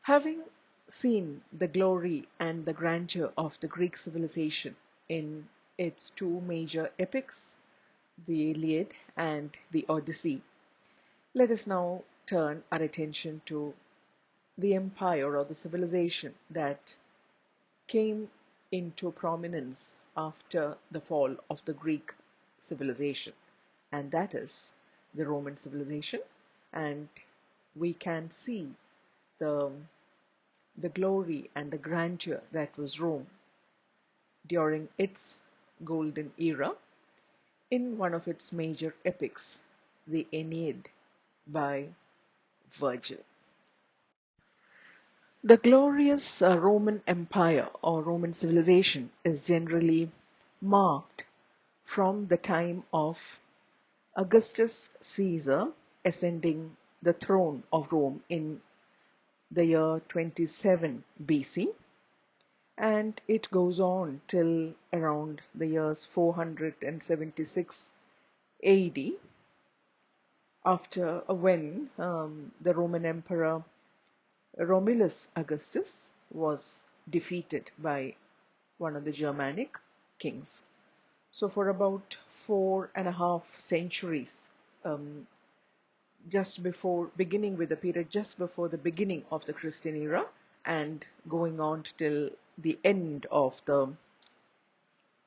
Having seen the glory and the grandeur of the Greek civilization in its two major epics, the Iliad and the Odyssey, let us now turn our attention to the empire or the civilization that came into prominence after the fall of the Greek civilization, and that is the Roman civilization. And we can see the, the glory and the grandeur that was Rome during its golden era in one of its major epics, the Aeneid by Virgil. The glorious Roman Empire or Roman civilization is generally marked from the time of Augustus Caesar ascending the throne of Rome in the year 27 BC, and it goes on till around the years 476 AD, after when the Roman Emperor Romulus Augustus was defeated by one of the Germanic kings. So for about 4.5 centuries, just before beginning with the period just before the beginning of the Christian era and going on till the end of the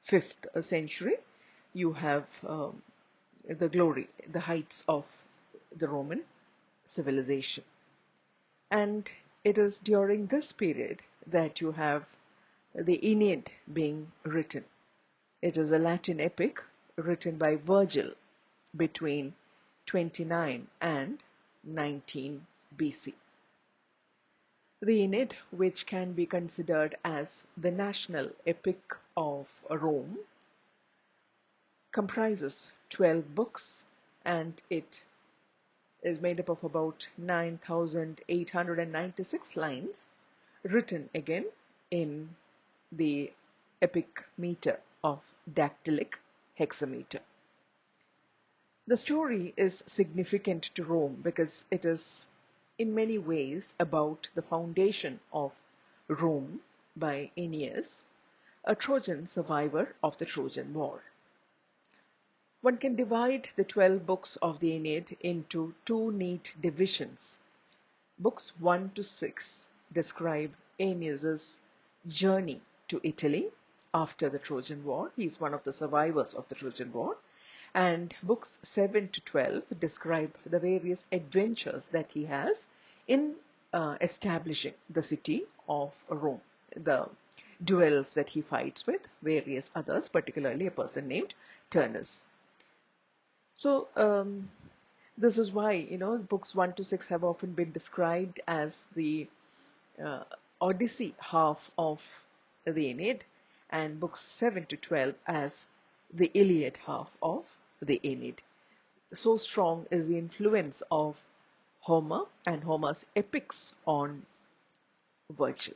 5th century, you have the glory, the heights of the Roman civilization. And it is during this period that you have the Aeneid being written. It is a Latin epic written by Virgil between 29 and 19 BC. The Aeneid, which can be considered as the national epic of Rome, comprises 12 books, and it is made up of about 9,896 lines, written again in the epic meter of dactylic hexameter. The story is significant to Rome because it is in many ways about the foundation of Rome by Aeneas, a Trojan survivor of the Trojan War. One can divide the 12 books of the Aeneid into two neat divisions. Books 1 to 6 describe Aeneas's journey to Italy after the Trojan War. He is one of the survivors of the Trojan War. And books 7 to 12 describe the various adventures that he has in establishing the city of Rome, the duels that he fights with various others, particularly a person named Turnus. So this is why, books 1 to 6 have often been described as the Odyssey half of the Aeneid, and books 7 to 12 as the Iliad half of the Aeneid. So strong is the influence of Homer and Homer's epics on Virgil.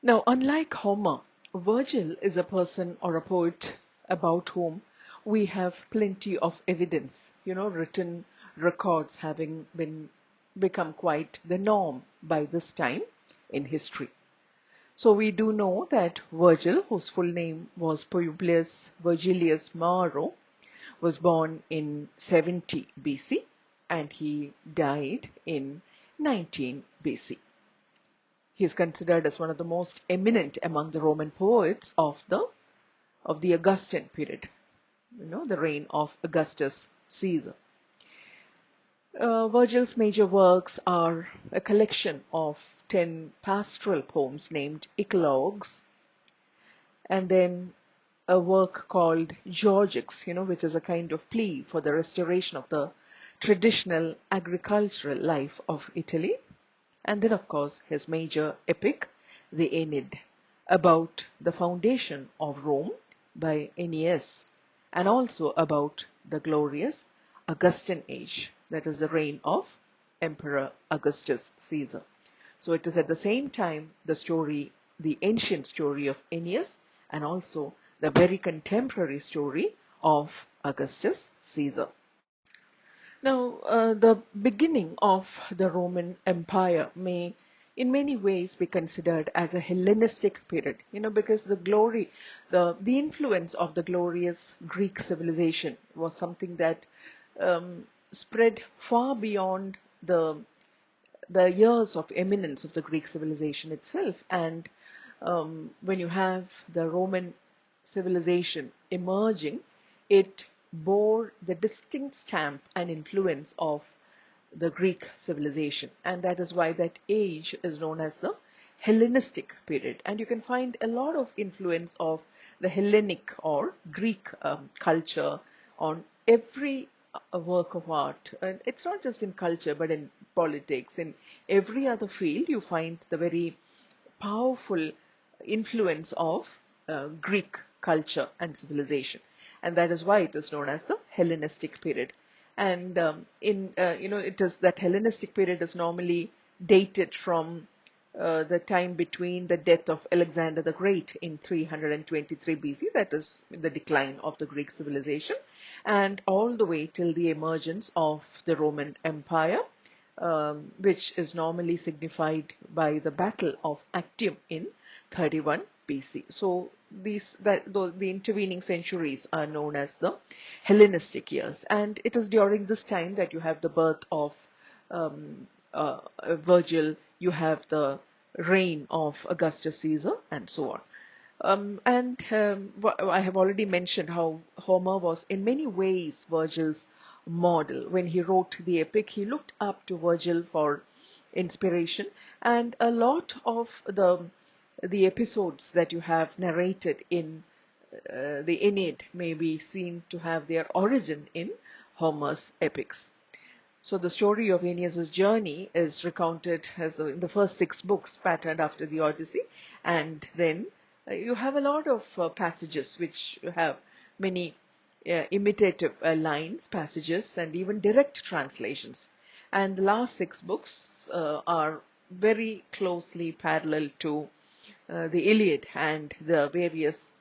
Now, unlike Homer, Virgil is a person or a poet about whom we have plenty of evidence, written records having become quite the norm by this time in history. So we do know that Virgil, whose full name was Publius Virgilius Maro, was born in 70 BC and he died in 19 BC. He is considered as one of the most eminent among the Roman poets of the Augustan period, the reign of Augustus Caesar. Virgil's major works are a collection of 10 pastoral poems named eclogues, and then a work called Georgics, which is a kind of plea for the restoration of the traditional agricultural life of Italy. And then, of course, his major epic, the Aeneid, about the foundation of Rome by Aeneas, and also about the glorious Augustan age, that is the reign of Emperor Augustus Caesar. So it is at the same time the ancient story of Aeneas, and also the very contemporary story of Augustus Caesar. Now, the beginning of the Roman Empire may, in many ways, be considered as a Hellenistic period, because the influence of the glorious Greek civilization was something that spread far beyond the years of eminence of the Greek civilization itself. And when you have the Roman civilization emerging, it bore the distinct stamp and influence of the Greek civilization. And that is why that age is known as the Hellenistic period. And you can find a lot of influence of the Hellenic or Greek culture on every work of art. And it's not just in culture, but in politics, in every other field, you find the very powerful influence of Greek culture and civilization. And that is why it is known as the Hellenistic period. And it is that Hellenistic period is normally dated from the time between the death of Alexander the Great in 323 BC, that is the decline of the Greek civilization, and all the way till the emergence of the Roman Empire, which is normally signified by the Battle of Actium in 31 BC. So the intervening centuries are known as the Hellenistic years, and it is during this time that you have the birth of Virgil, you have the reign of Augustus Caesar, and so on. I have already mentioned how Homer was in many ways Virgil's model. When he wrote the epic, he looked up to Virgil for inspiration, and a lot of the episodes that you have narrated in the Aeneid may be seen to have their origin in Homer's epics. So the story of Aeneas' journey is recounted as in the first 6 books, patterned after the Odyssey, and then you have a lot of passages which have many imitative lines, passages, and even direct translations. And the last 6 books are very closely parallel to the Iliad and the various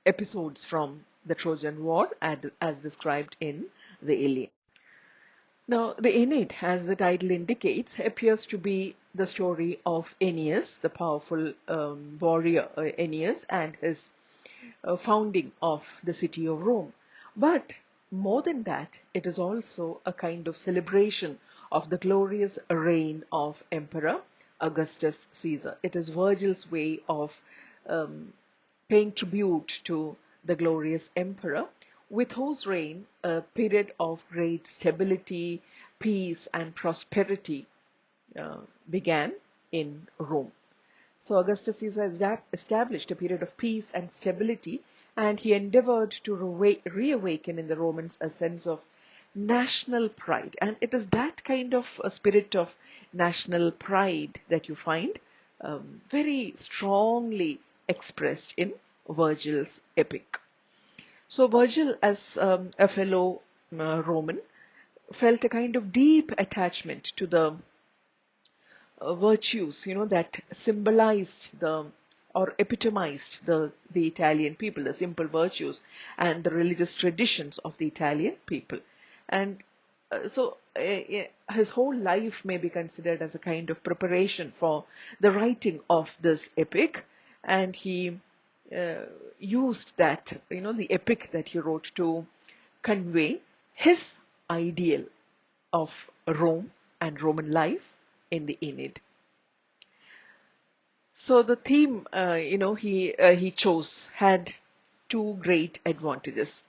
episodes from the Trojan War as described in the Iliad. Now, the Aeneid, as the title indicates, appears to be the story of Aeneas, the powerful warrior Aeneas, and his founding of the city of Rome. But more than that, it is also a kind of celebration of the glorious reign of Emperor Augustus Caesar. It is Virgil's way of paying tribute to the glorious emperor, with whose reign a period of great stability, peace, and prosperity began in Rome. So Augustus Caesar established a period of peace and stability, and he endeavored to reawaken in the Romans a sense of national pride. And it is that kind of a spirit of national pride that you find very strongly expressed in Virgil's epic. So Virgil, as a fellow Roman, felt a kind of deep attachment to the virtues, that symbolized or epitomized the Italian people, the simple virtues and the religious traditions of the Italian people. And his whole life may be considered as a kind of preparation for the writing of this epic, and he used that, the epic that he wrote to convey his ideal of Rome and Roman life in the Aeneid. So the theme, he chose had 2 great advantages.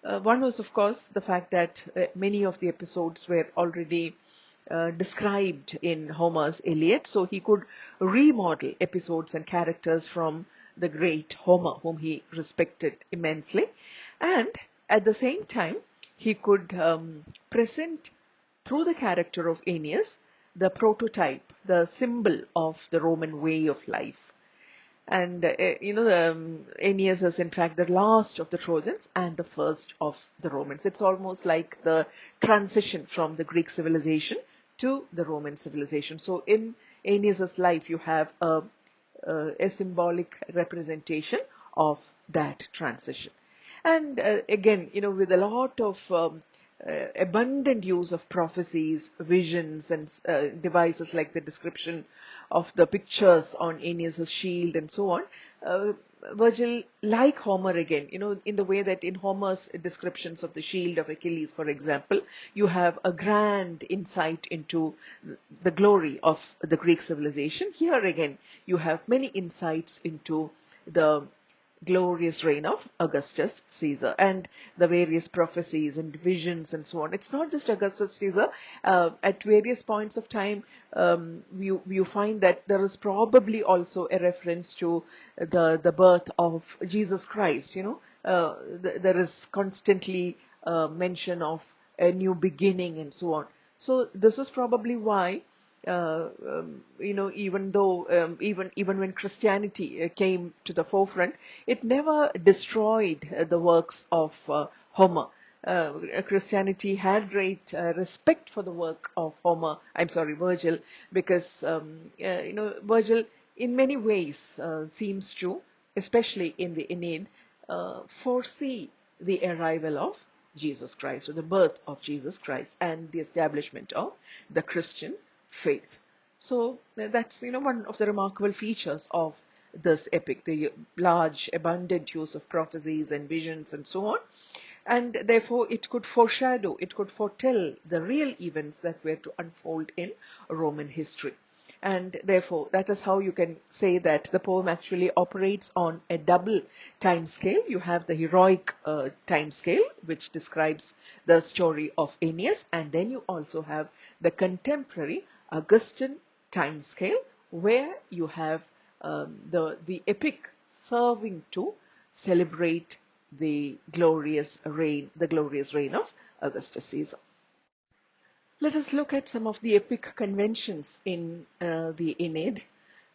One was, of course, the fact that many of the episodes were already described in Homer's Iliad, so he could remodel episodes and characters from the great Homer, whom he respected immensely, and at the same time he could present through the character of Aeneas the prototype, the symbol of the Roman way of life. And Aeneas is in fact the last of the Trojans and the first of the Romans. It's almost like the transition from the Greek civilization to the Roman civilization. So in Aeneas's life you have a symbolic representation of that transition. And again, with a lot of abundant use of prophecies, visions, and devices like the description of the pictures on Aeneas's shield and so on. Uh, Virgil, like Homer again, in the way that in Homer's descriptions of the shield of Achilles, for example, you have a grand insight into the glory of the Greek civilization. Here again, you have many insights into the glorious reign of Augustus Caesar and the various prophecies and visions and so on. It's not just Augustus Caesar. At various points of time, you find that there is probably also a reference to the birth of Jesus Christ. There is constantly mention of a new beginning and so on. So this is probably why even though even when Christianity came to the forefront, it never destroyed the works of Homer. Christianity had great respect for the work of Virgil, because Virgil in many ways seems to, especially in the Aeneid, foresee the arrival of Jesus Christ, or the birth of Jesus Christ, and the establishment of the Christian faith. So that's one of the remarkable features of this epic, the large, abundant use of prophecies and visions and so on. And therefore, it could foreshadow, it could foretell the real events that were to unfold in Roman history. And therefore, that is how you can say that the poem actually operates on a double time scale. You have the heroic time scale, which describes the story of Aeneas, and then you also have the contemporary Augustan time scale, where you have the epic serving to celebrate the glorious reign of Augustus Caesar. Let us look at some of the epic conventions in the Aeneid.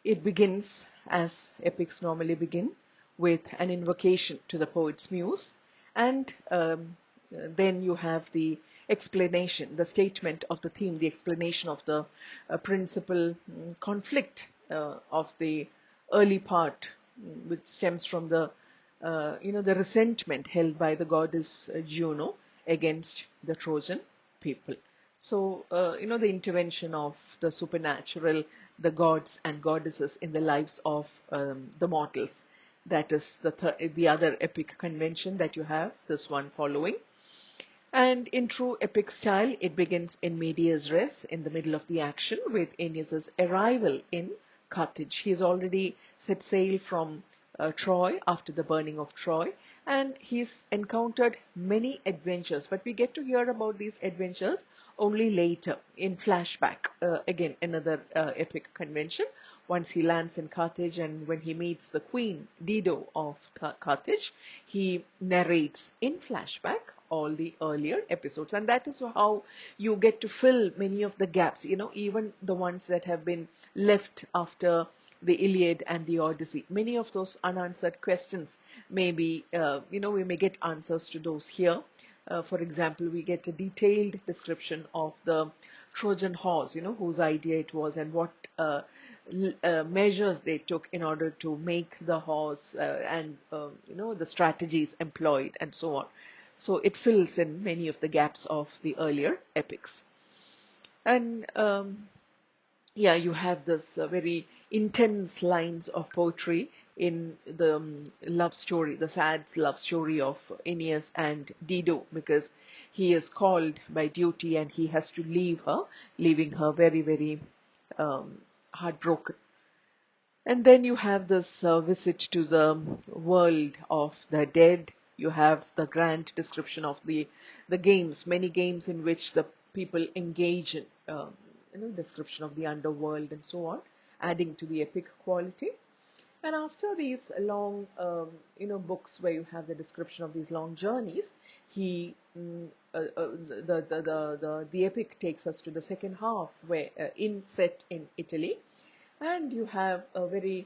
It begins, as epics normally begin, with an invocation to the poet's muse, and then you have the explanation, the statement of the theme, the explanation of the principal conflict of the early part, which stems from the resentment held by the goddess Juno against the Trojan people. So, the intervention of the supernatural, the gods and goddesses in the lives of the mortals. That is the other epic convention that you have, this one following. And in true epic style, it begins in medias res, in the middle of the action, with Aeneas's arrival in Carthage. He has already set sail from Troy after the burning of Troy, and he's encountered many adventures, but we get to hear about these adventures only later in Flashback. Again, another epic convention. Once he lands in Carthage, and when he meets the queen Dido of Carthage, he narrates in flashback all the earlier episodes, and that is how you get to fill many of the gaps, even the ones that have been left after the Iliad and the Odyssey. Many of those unanswered questions, maybe we may get answers to those here. For example, we get a detailed description of the Trojan horse, whose idea it was, and what measures they took in order to make the horse, and the strategies employed and so on. So it fills in many of the gaps of the earlier epics. And yeah, you have this very intense lines of poetry in the love story, the sad love story of Aeneas and Dido, because he is called by duty and he has to leave her, leaving her very, very heartbroken. And then you have this visit to the world of the dead. You have the grand description of the games, many games in which the people engage in, description of the underworld and so on, adding to the epic quality. And after these long, books where you have the description of these long journeys, the epic takes us to the second half, where set in Italy, and you have a very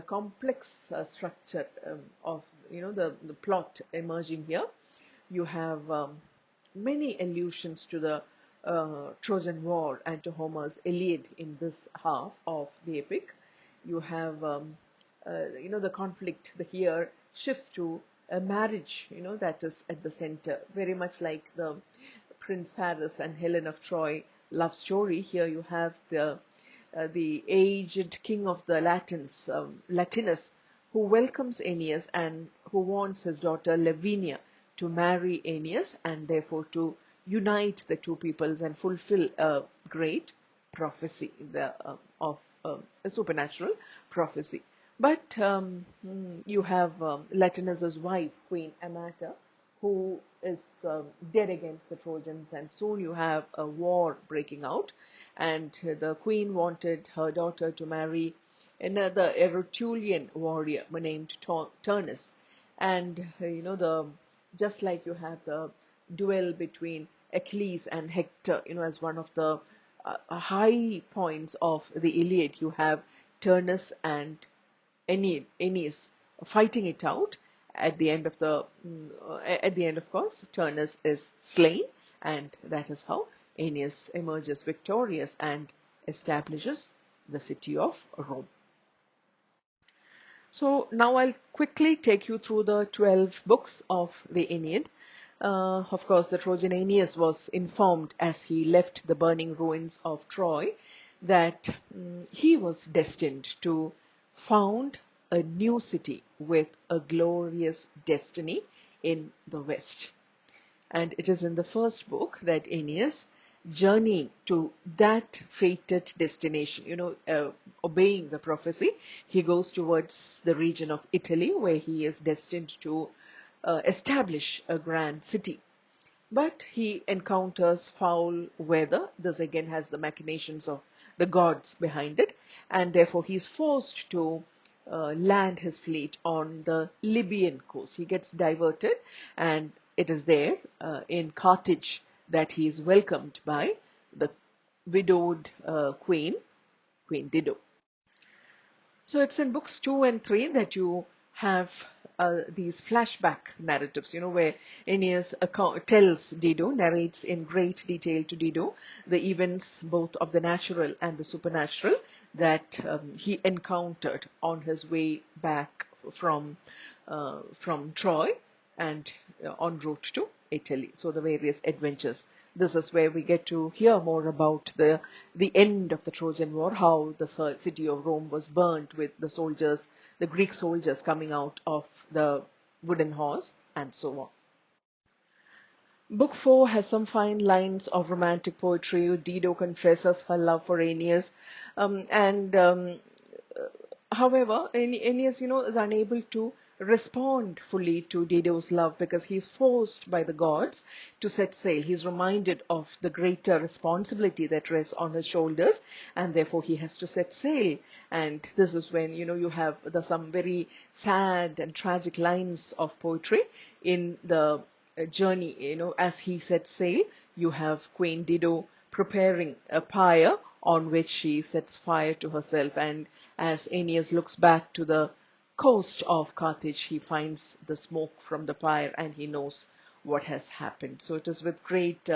complex structure of the plot emerging here. You have many allusions to the Trojan War and to Homer's Iliad in this half of the epic. You have the conflict here shifts to a marriage, that is at the center, very much like the Prince Paris and Helen of Troy love story, here you have the aged king of the Latins, Latinus, who welcomes Aeneas and who wants his daughter Lavinia to marry Aeneas and therefore to unite the two peoples and fulfill a great prophecy of a supernatural prophecy. But you have Latinus's wife, Queen Amata, who is dead against the Trojans, and soon you have a war breaking out. And the queen wanted her daughter to marry another Erutulian warrior named Turnus. And just like you have the duel between Achilles and Hector, as one of the high points of the Iliad, you have Turnus and Aeneas fighting it out. At the end, of course, Turnus is slain, and that is how Aeneas emerges victorious and establishes the city of Rome. So now I'll quickly take you through the 12 books of the Aeneid. Of course, the Trojan Aeneas was informed as he left the burning ruins of Troy that he was destined to found a new city with a glorious destiny in the West. And it is in the first book that Aeneas, journeying to that fated destination, obeying the prophecy, he goes towards the region of Italy where he is destined to establish a grand city. But he encounters foul weather. This again has the machinations of the gods behind it, and therefore he is forced to land his fleet on the Libyan coast. He gets diverted, and it is there in Carthage that he is welcomed by the widowed Queen Dido. So it's in books 2 and 3 that you have these flashback narratives, where Aeneas tells Dido, narrates in great detail to Dido the events both of the natural and the supernatural that he encountered on his way back from Troy and en route to Italy. So the various adventures. This is where we get to hear more about the end of the Trojan War, how the city of Rome was burnt with the Greek soldiers coming out of the wooden horse, and so on. Book 4 has some fine lines of romantic poetry. Dido confesses her love for Aeneas, however, Aeneas, is unable to respond fully to Dido's love because he is forced by the gods to set sail. He is reminded of the greater responsibility that rests on his shoulders, and therefore he has to set sail. And this is when, you have some very sad and tragic lines of poetry in the journey. As he sets sail, you have Queen Dido preparing a pyre on which she sets fire to herself, and as Aeneas looks back to the coast of Carthage, he finds the smoke from the pyre and he knows what has happened. So it is with great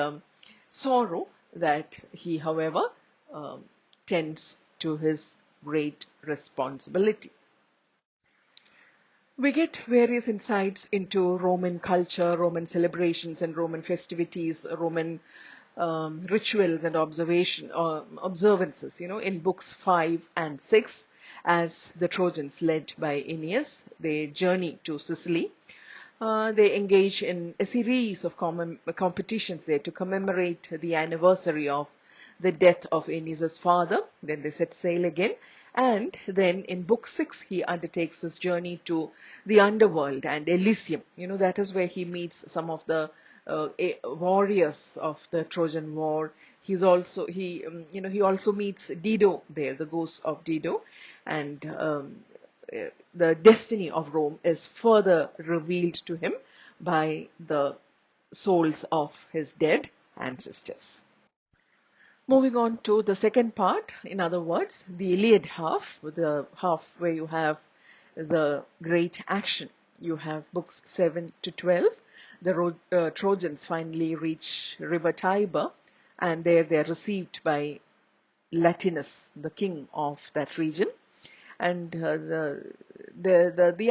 sorrow that he, however, tends to his great responsibility. We get various insights into Roman culture, Roman celebrations and Roman festivities, Roman rituals and observances, in books 5 and 6, as the Trojans, led by Aeneas, they journey to Sicily. They engage in a series of competitions there to commemorate the anniversary of the death of Aeneas' father. Then they set sail again. And then in book 6, he undertakes this journey to the Underworld and Elysium. That is where he meets some of the warriors of the Trojan War. He also meets Dido there, the ghost of Dido, and the destiny of Rome is further revealed to him by the souls of his dead ancestors. Moving on to the second part, in other words, the Iliad half, the half where you have the great action. You have books 7 to 12. The Trojans finally reach River Tiber, and there they are received by Latinus, the king of that region, and the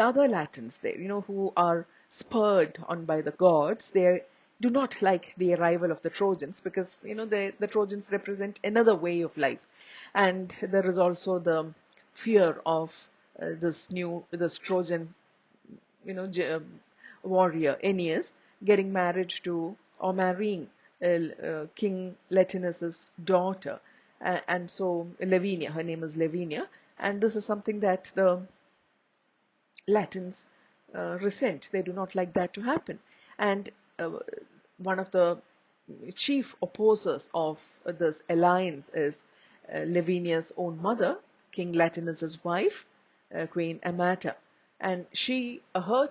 other Latins there, who are spurred on by the gods. They do not like the arrival of the Trojans, because the Trojans represent another way of life, and there is also the fear of this Trojan you know warrior Aeneas getting married to or marrying King Latinus's daughter, and so Lavinia, her name is Lavinia, and this is something that the Latins resent. They do not like that to happen. And one of the chief opposers of this alliance is Lavinia's own mother, King Latinus's wife, Queen Amata. And her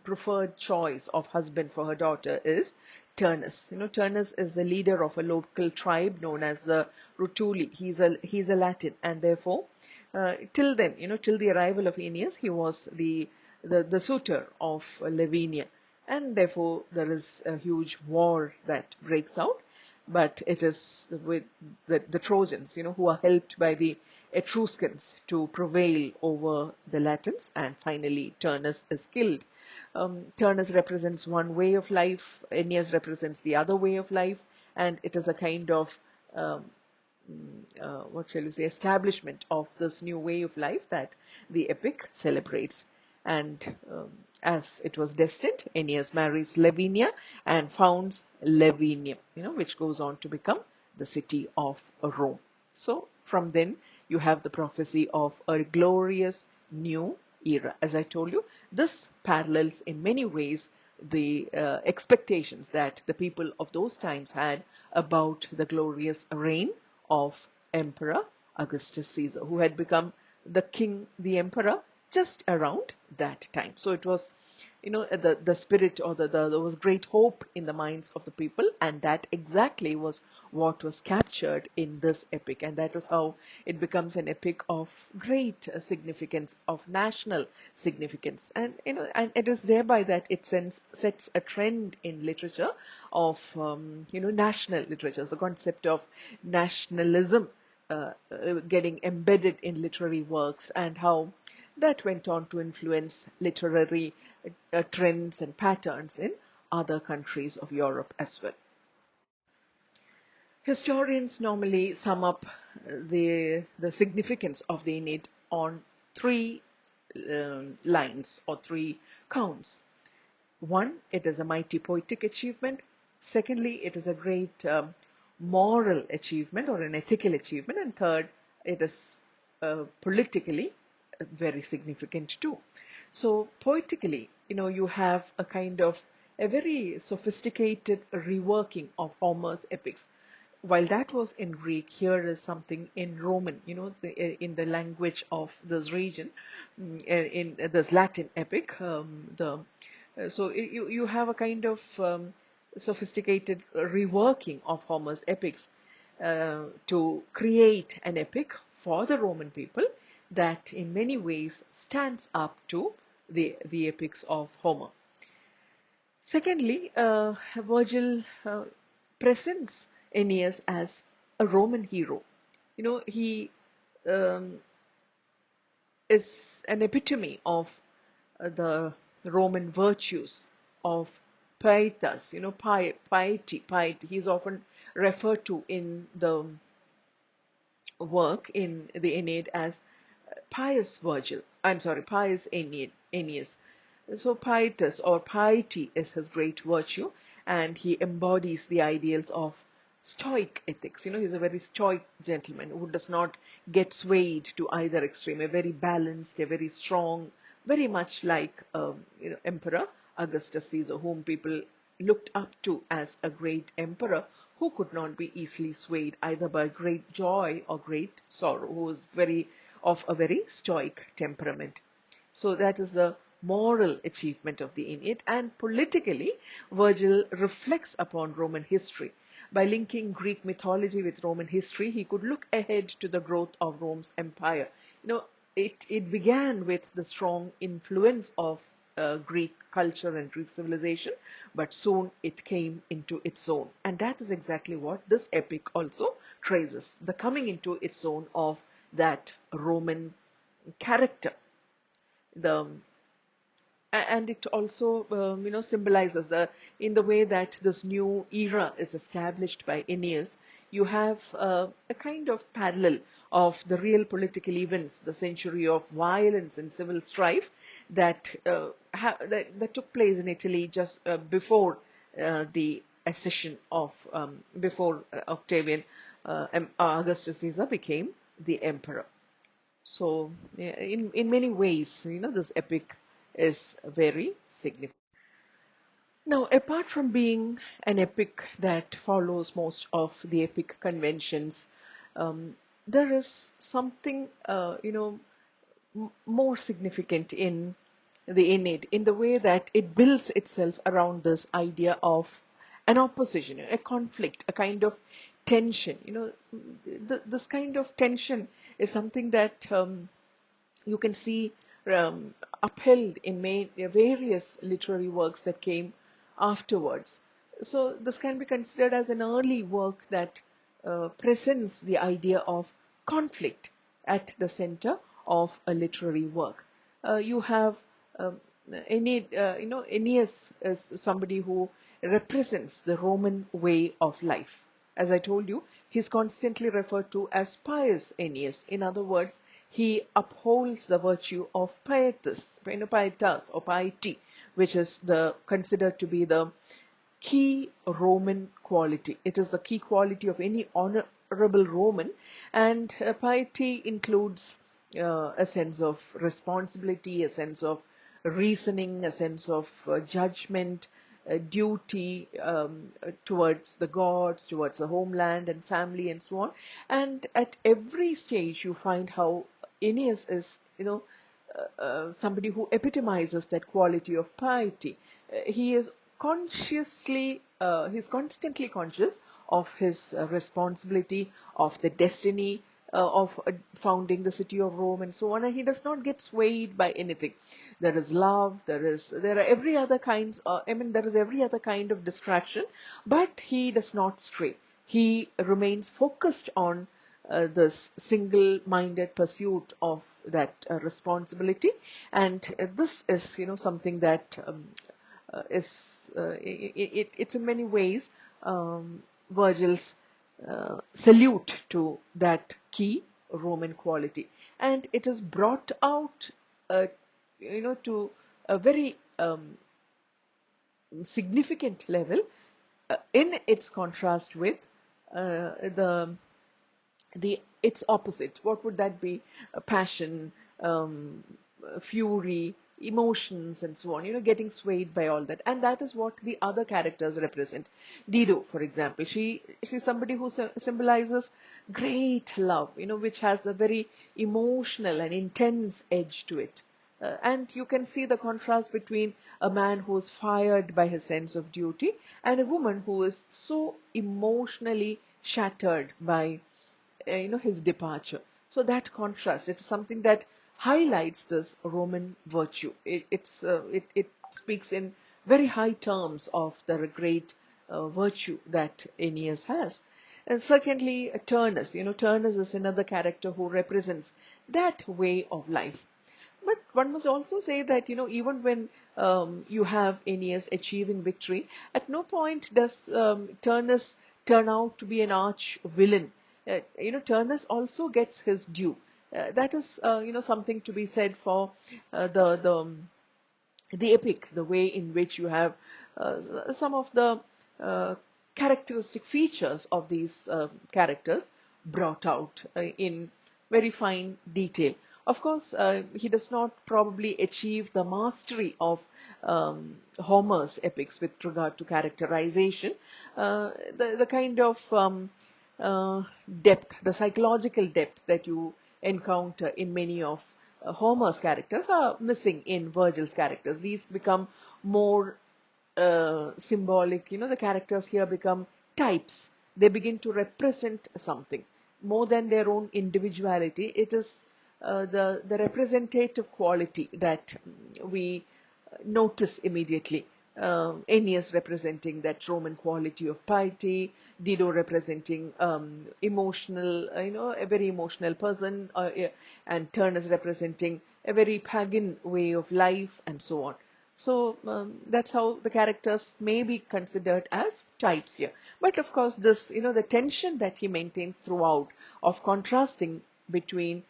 preferred choice of husband for her daughter is Turnus. Turnus is the leader of a local tribe known as the Rutuli. He's a Latin, and therefore, till then, till the arrival of Aeneas, he was the suitor of Lavinia, and therefore there is a huge war that breaks out. But it is with the Trojans, who are helped by the Etruscans to prevail over the Latins, and finally Turnus is killed. Turnus represents one way of life, Aeneas represents the other way of life, and it is a kind of what shall you say, establishment of this new way of life that the epic celebrates. And as it was destined, Aeneas marries Lavinia and founds Lavinium, which goes on to become the city of Rome. So from then you have the prophecy of a glorious new era. As I told you, this parallels in many ways the expectations that the people of those times had about the glorious reign of Emperor Augustus Caesar, who had become the king, the emperor, just around that time. So it was, the spirit, or there was great hope in the minds of the people, and that exactly was what was captured in this epic, and that is how it becomes an epic of great significance, of national significance, and and it is thereby that it sets a trend in literature of national literature, the concept of nationalism getting embedded in literary works, and how that went on to influence literary trends and patterns in other countries of Europe as well. Historians normally sum up the significance of the Aeneid on three lines or three counts. One, it is a mighty poetic achievement. Secondly, it is a great moral achievement or an ethical achievement. And third, it is politically very significant too. So poetically, you have a kind of a very sophisticated reworking of Homer's epics. While that was in Greek, here is something in Roman, in the language of this region, in this Latin epic. So you have a kind of sophisticated reworking of Homer's epics to create an epic for the Roman people that in many ways stands up to the epics of Homer. Secondly, Virgil presents Aeneas as a Roman hero. He um, is an epitome of the Roman virtues of pietas, piety. He's often referred to in the work in the Aeneid as pious Virgil. I'm sorry, pious Aeneas. So pietas or piety is his great virtue, and he embodies the ideals of stoic ethics. He's a very stoic gentleman who does not get swayed to either extreme, a very balanced, a very strong, very much like Emperor Augustus Caesar, whom people looked up to as a great emperor who could not be easily swayed either by great joy or great sorrow, who was of a very stoic temperament. So that is the moral achievement of the Aeneid. And politically, Virgil reflects upon Roman history. By linking Greek mythology with Roman history, he could look ahead to the growth of Rome's empire. It began with the strong influence of Greek culture and Greek civilization, but soon it came into its own. And that is exactly what this epic also traces, the coming into its own of that Roman character. The and it also symbolizes the in the way that this new era is established by Aeneas. You have a kind of parallel of the real political events, the century of violence and civil strife that that took place in Italy just before the accession of before Octavian Augustus Caesar became the emperor. So, yeah, in many ways, this epic is very significant. Now, apart from being an epic that follows most of the epic conventions, um, there is something, more significant in the Aeneid, in the way that it builds itself around this idea of an opposition, a conflict, a kind of tension. This kind of tension is something that you can see upheld in various literary works that came afterwards. So this can be considered as an early work that presents the idea of conflict at the center of a literary work. You have um, Aeneid, Aeneas is somebody who represents the Roman way of life. As I told you, he's constantly referred to as pious Aeneas. In other words, he upholds the virtue of pietas or piety, which is considered to be the key Roman quality. It is the key quality of any honorable Roman, and piety includes a sense of responsibility, a sense of reasoning, a sense of judgment, duty towards the gods, towards the homeland and family, and so on. And at every stage, you find how Aeneas is, somebody who epitomizes that quality of piety. He is he's constantly conscious of his responsibility, of the destiny of founding the city of Rome and so on, and he does not get swayed by anything. There is love, there are every other kinds, there is every other kind of distraction, but he does not stray. He remains focused on this single-minded pursuit of that responsibility, and this is, something that it's in many ways Virgil's salute to that key Roman quality, and it is brought out, to a very significant level in its contrast with the its opposite. What would that be? Passion, fury, emotions, and so on. Getting swayed by all that, and that is what the other characters represent. Dido, for example, she's somebody who symbolizes great love, which has a very emotional and intense edge to it. And you can see the contrast between a man who is fired by his sense of duty and a woman who is so emotionally shattered by his departure. So that contrast, it's something that highlights this Roman virtue. It speaks in very high terms of the great virtue that Aeneas has. And secondly, Turnus. Turnus is another character who represents that way of life. But one must also say that, even when you have Aeneas achieving victory, at no point does Turnus turn out to be an arch villain. Turnus also gets his due. That is, something to be said for the epic, the way in which you have some of the characteristic features of these characters brought out in very fine detail. Of course, he does not probably achieve the mastery of Homer's epics with regard to characterization. The kind of depth, the psychological depth that you encounter in many of Homer's characters are missing in Virgil's characters. These become more symbolic. The characters here become types. They begin to represent something more than their own individuality. It is the representative quality that we notice immediately. Aeneas representing that Roman quality of piety, Dido representing emotional, a very emotional person, and Turnus representing a very pagan way of life, and so on. So that's how the characters may be considered as types here. But of course, this, the tension that he maintains throughout of contrasting between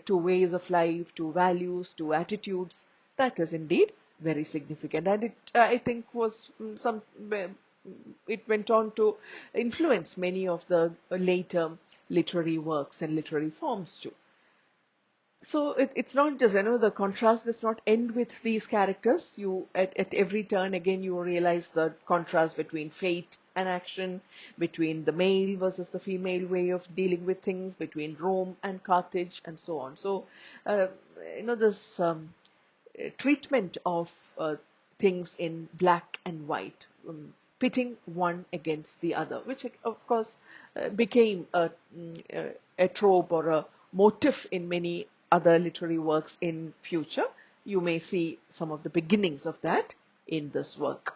two ways of life, two values, two attitudes, that is indeed very significant. And it, I think, was it went on to influence many of the later literary works and literary forms too. So it's not just, the contrast does not end with these characters. You at every turn again you realize the contrast between fate and action, between the male versus the female way of dealing with things, between Rome and Carthage, and so on. So uh, this treatment of things in black and white, pitting one against the other, which of course became a trope or a motif in many other literary works in future. You may see some of the beginnings of that in this work.